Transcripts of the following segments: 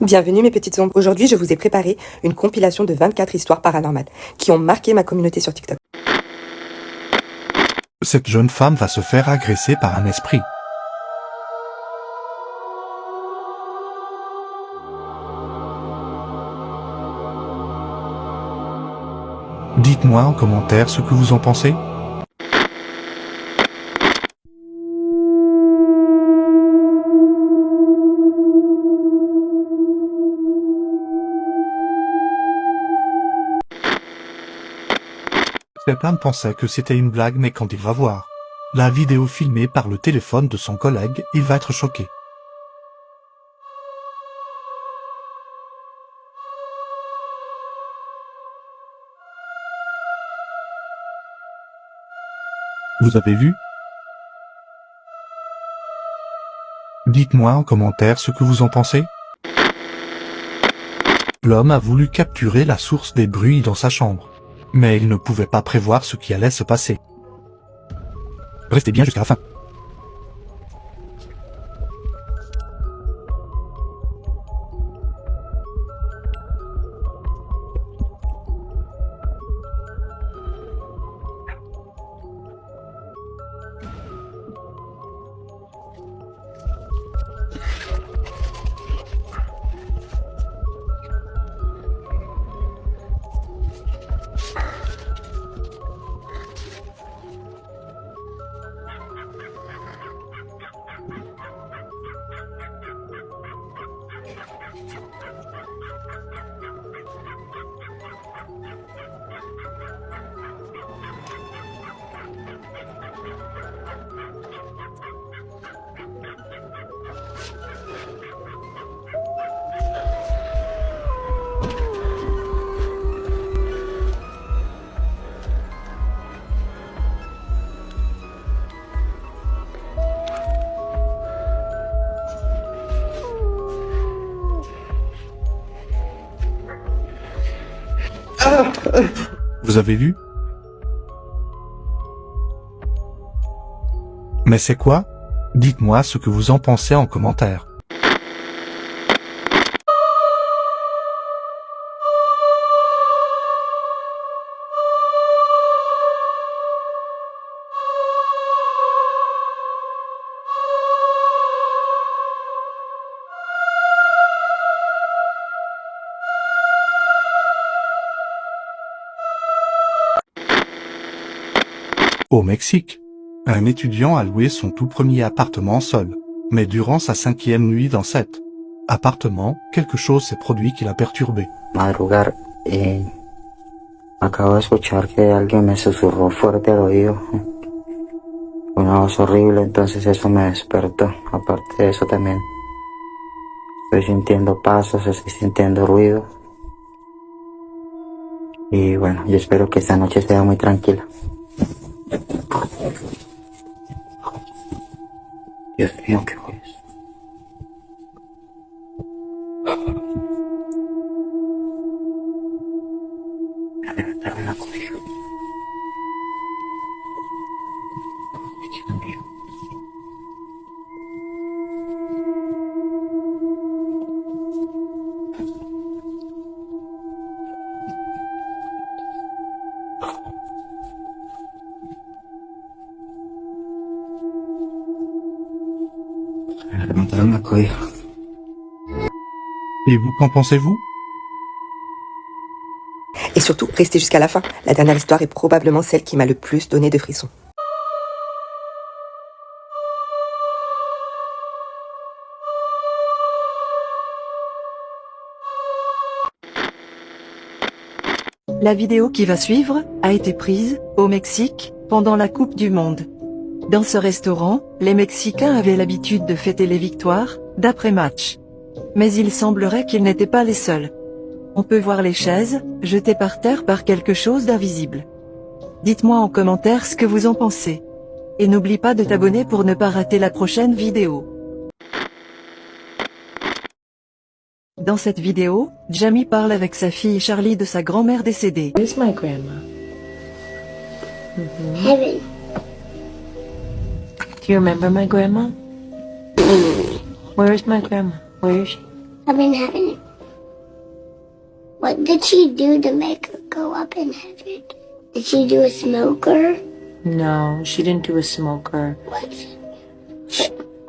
Bienvenue mes petites ombres. Aujourd'hui, je vous ai préparé une compilation de 24 histoires paranormales qui ont marqué ma communauté sur TikTok. Cette jeune femme va se faire agresser par un esprit. Dites-moi en commentaire ce que vous en pensez. Cette femme pensait que c'était une blague, mais quand il va voir la vidéo filmée par le téléphone de son collègue, il va être choqué. Vous avez vu? Dites-moi en commentaire ce que vous en pensez. L'homme a voulu capturer la source des bruits dans sa chambre, mais il ne pouvait pas prévoir ce qui allait se passer. Restez bien jusqu'à la fin. Vous avez vu? Mais c'est quoi? Dites-moi ce que vous en pensez en commentaire. Au Mexique, un étudiant a loué son tout premier appartement seul. Mais durant sa 5e nuit dans cet appartement, quelque chose s'est produit qui l'a perturbé. Madrugar y acabo de escuchar que alguien me susurró fuerte al oído. Una voz horrible, entonces eso me despertó. Aparte de eso también estoy sintiendo pasos, estoy sintiendo ruido. Y bueno, yo espero que esta noche sea muy tranquila. Dios mío, ¿qué fue eso? Me levantaron la cobija. Dios mío. Me levantaron la cobija. Et vous, qu'en pensez-vous? Et surtout, restez jusqu'à la fin. La dernière histoire est probablement celle qui m'a le plus donné de frissons. La vidéo qui va suivre a été prise au Mexique pendant la Coupe du Monde. Dans ce restaurant, les Mexicains avaient l'habitude de fêter les victoires d'après-match. Mais il semblerait qu'ils n'étaient pas les seuls. On peut voir les chaises jetées par terre par quelque chose d'invisible. Dites-moi en commentaire ce que vous en pensez. Et n'oublie pas de t'abonner pour ne pas rater la prochaine vidéo. Dans cette vidéo, Jamie parle avec sa fille Charlie de sa grand-mère décédée. Where's my grandma? Heaven. Do you remember my grandma? Where is my grandma? Where is she? up in heaven? What did she do to make her go up in heaven? Did she do a smoker? No, she didn't do a smoker. What?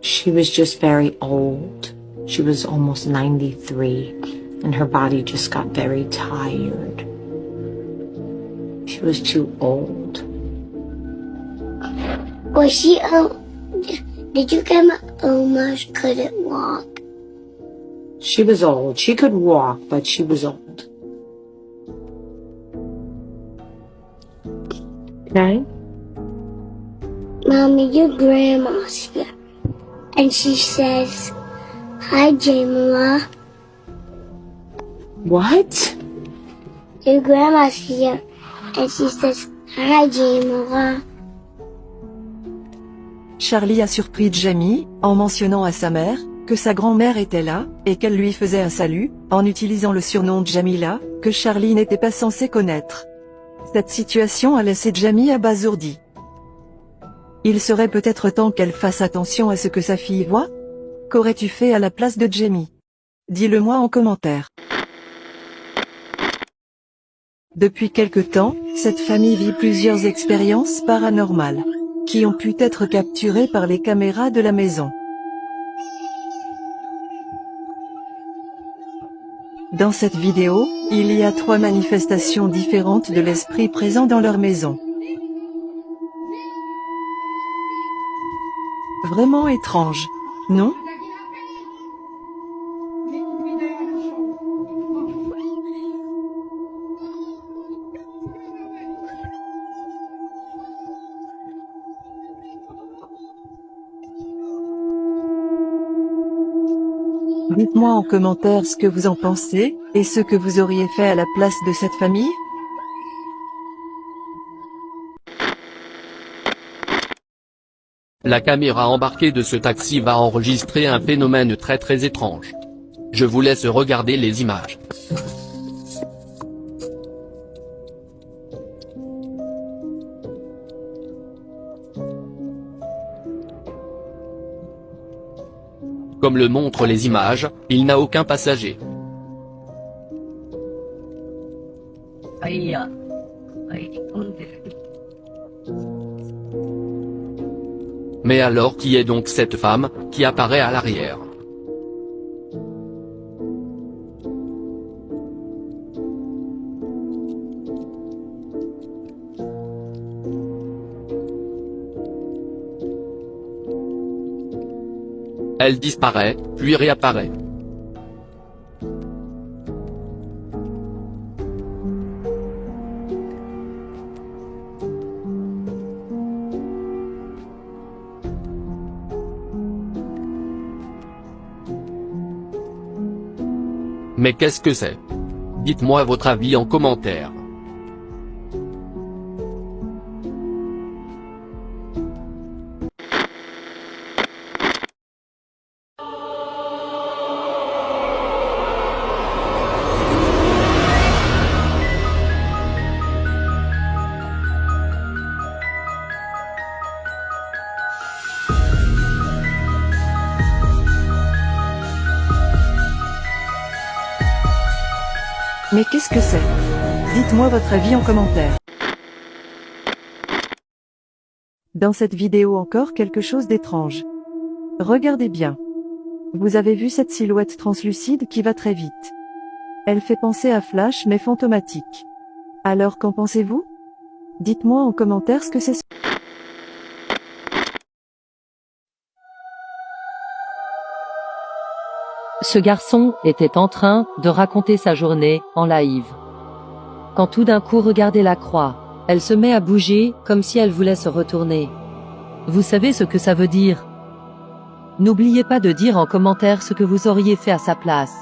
She was just very old. She was almost 93, and her body just got very tired. She was too old. Was she, did you grandma almost couldn't walk? She was old. She could walk, but she was old. Okay? Mommy, your grandma's here. And she says, "Hi, Jamila." What? Your grandma's here. And she says, "Hi, Jamila." Charlie a surpris Jamie, en mentionnant à sa mère, que sa grand-mère était là, et qu'elle lui faisait un salut, en utilisant le surnom de Jamila, que Charlie n'était pas censé connaître. Cette situation a laissé Jamie abasourdi. Il serait peut-être temps qu'elle fasse attention à ce que sa fille voit? Qu'aurais-tu fait à la place de Jamie? Dis-le-moi en commentaire. Depuis quelque temps, cette famille vit plusieurs expériences paranormales, qui ont pu être capturées par les caméras de la maison. Dans cette vidéo, il y a 3 manifestations différentes de l'esprit présent dans leur maison. Vraiment étrange, non? Dites-moi en commentaire ce que vous en pensez, et ce que vous auriez fait à la place de cette famille. La caméra embarquée de ce taxi va enregistrer un phénomène très étrange. Je vous laisse regarder les images. Comme le montrent les images, il n'a aucun passager. Mais alors qui est donc cette femme, qui apparaît à l'arrière? Elle disparaît, puis réapparaît. Mais qu'est-ce que c'est? Dites-moi votre avis en commentaire. Mais qu'est-ce que c'est? Dites-moi votre avis en commentaire. Dans cette vidéo encore quelque chose d'étrange. Regardez bien. Vous avez vu cette silhouette translucide qui va très vite. Elle fait penser à Flash mais fantomatique. Alors qu'en pensez-vous? Dites-moi en commentaire ce que c'est. Ce garçon était en train de raconter sa journée en live. Quand tout d'un coup regardez la croix, elle se met à bouger comme si elle voulait se retourner. Vous savez ce que ça veut dire? N'oubliez pas de dire en commentaire ce que vous auriez fait à sa place.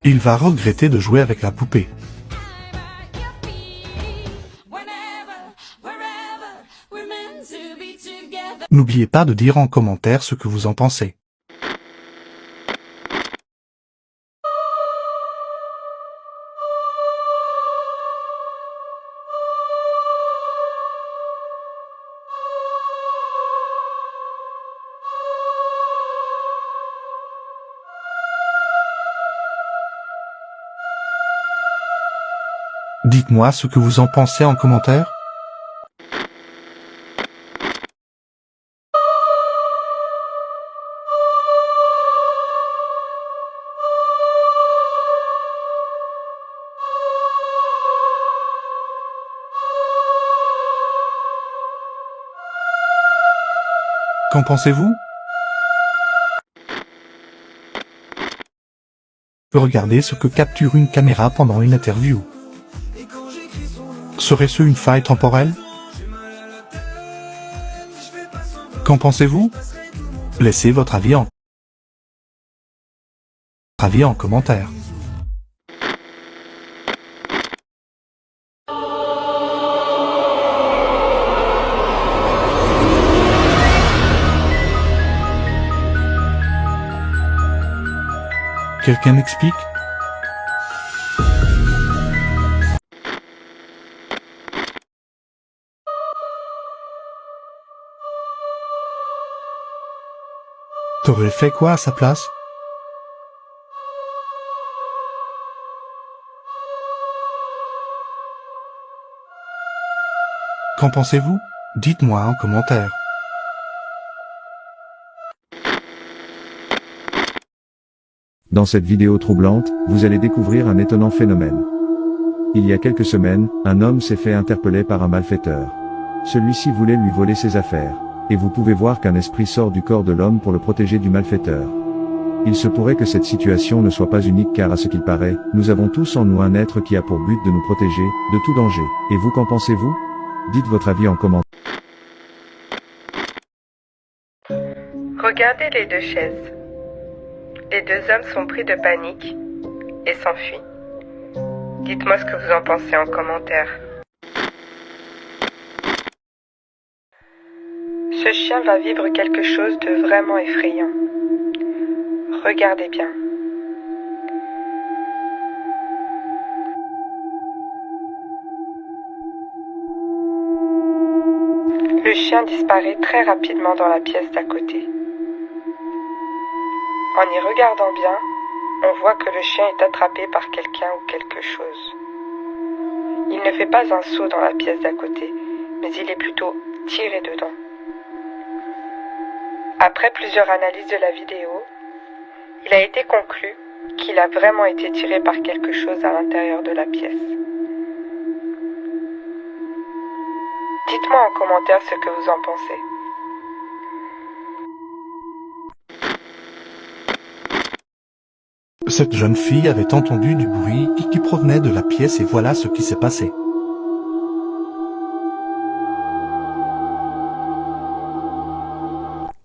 Il va regretter de jouer avec la poupée. N'oubliez pas de dire en commentaire ce que vous en pensez. Dites-moi ce que vous en pensez en commentaire. Qu'en pensez-vous? Regardez ce que capture une caméra pendant une interview. Serait-ce une faille temporelle? Qu'en pensez-vous? Laissez votre avis en commentaire. Quelqu'un m'explique? T'aurais fait quoi à sa place? Qu'en pensez-vous? Dites-moi en commentaire. Dans cette vidéo troublante, vous allez découvrir un étonnant phénomène. Il y a quelques semaines, un homme s'est fait interpeller par un malfaiteur. Celui-ci voulait lui voler ses affaires. Et vous pouvez voir qu'un esprit sort du corps de l'homme pour le protéger du malfaiteur. Il se pourrait que cette situation ne soit pas unique car à ce qu'il paraît, nous avons tous en nous un être qui a pour but de nous protéger, de tout danger. Et vous qu'en pensez-vous? Dites votre avis en commentaire. Regardez les deux chaises. Les deux hommes sont pris de panique et s'enfuient. Dites-moi ce que vous en pensez en commentaire. Ce chien va vivre quelque chose de vraiment effrayant. Regardez bien. Le chien disparaît très rapidement dans la pièce d'à côté. En y regardant bien, on voit que le chien est attrapé par quelqu'un ou quelque chose. Il ne fait pas un saut dans la pièce d'à côté, mais il est plutôt tiré dedans. Après plusieurs analyses de la vidéo, il a été conclu qu'il a vraiment été tiré par quelque chose à l'intérieur de la pièce. Dites-moi en commentaire ce que vous en pensez. Cette jeune fille avait entendu du bruit qui provenait de la pièce et voilà ce qui s'est passé.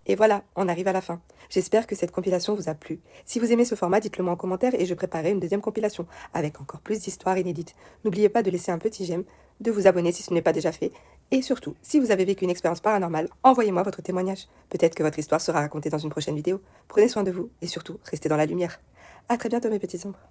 Et voilà, on arrive à la fin. J'espère que cette compilation vous a plu. Si vous aimez ce format, dites-le moi en commentaire et je préparerai une deuxième compilation avec encore plus d'histoires inédites. N'oubliez pas de laisser un petit j'aime, de vous abonner si ce n'est pas déjà fait. Et surtout, si vous avez vécu une expérience paranormale, envoyez-moi votre témoignage. Peut-être que votre histoire sera racontée dans une prochaine vidéo. Prenez soin de vous et surtout, restez dans la lumière. À très bientôt mes petits ombres.